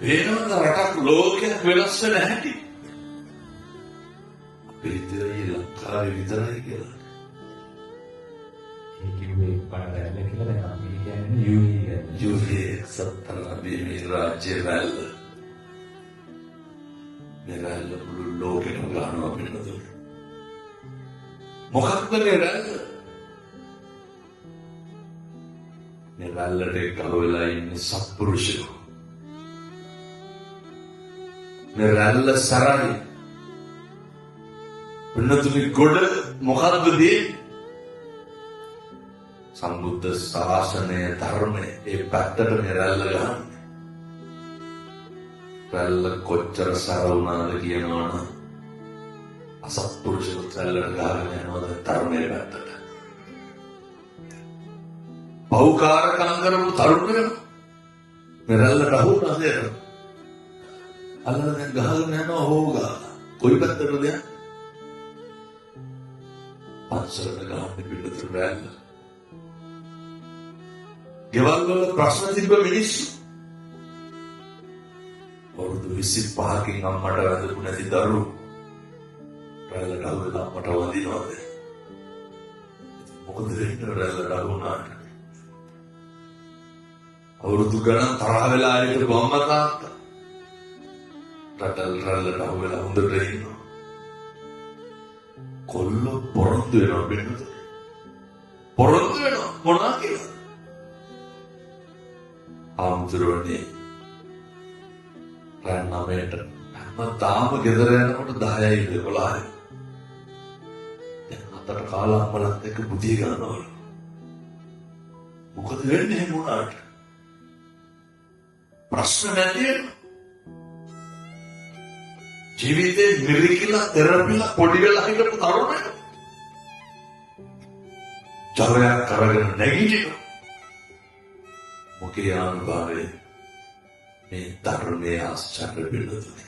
වෙනම රටක් ලෝකයක් වෙනස් වෙන හැටි. අපේ විතරයි ලංකාවේ විතරයි කියලා. ඒ කිව්වේ පාඩම් කියලා දැන් අපි කියන්නේ යුහේ සතරාබී මේ රාජ්‍ය වැල්ල. මේ වැල්ල මුළු ලෝකෙම ගන්නවා පිළිතුරු. මොකක්ද මේ වැල්ල? මේ වැල්ලට එකව වෙලා ඉන්නේ සත්පුරුෂයෝ. මේ වැල්ල සරයි. පිළිතුරු ගොඩ මොකක්ද දෙන්නේ? සම්බුද්ධ ශාසනය ධර්මය ඒ පැත්තට මේ රැල්ල ගන්න. රැල්ල කොච්චර සර වුණාද කියනවනම් අසත්පුරුෂයෝ රැල්ලට ගහගෙන යනවාද ධර්මයේ පැත්තට. පෞකාරකම් කරපු තරුණයෝ මේ රැල්ලට අහුවුණාද නේද? අල්ලන දැන් ගහගෙන යනවා හොගා. කොයි පැත්තටද යන්නේ? පස්සට ගහන්න පිළිතුරු රැල්ල. ගෙවල් වල ප්‍රශ්න තිබ්බ මිනිස්සු අවුරුදු 25කින් අම්මට වැඳපු නැති දරුවෝ රැල්ලට අහුවෙලා අම්මට වඳිනවද? මොකද වෙන්නේ රැල්ලට අහුවුණාට? අවුරුදු ගණන් තරහ වෙලා හිටපු අම්මා තාත්තා රැල්ලට අහුවෙලා හොඳට ඉන්නවා. කොල්ලෝ පොරොන්දු වෙනවා බෙන්නද? පොරොන්දු වෙනවා මොනවා කියලා? ආම්තුරුවනේ රැන් 9ට හැමදාම ගෙදර යනකොට 10යි 11යි. දැන් අතට කාලා අම්මලත් එක්ක බුදිය ගන්නවලු. මොකද වෙන්නේ එහෙම වුණාට? ප්‍රශ්න නැතිව ජීවිතේ මිරිකිලා තෙරපිලා පොඩි වෙලා හිටපු තරුණයෝ ජරයක් කරගෙන නැගිටිනවා. මොකේ ආනුභාවය මේ ධර්මයේ ආශ්චර්ය පිළිතුරයි.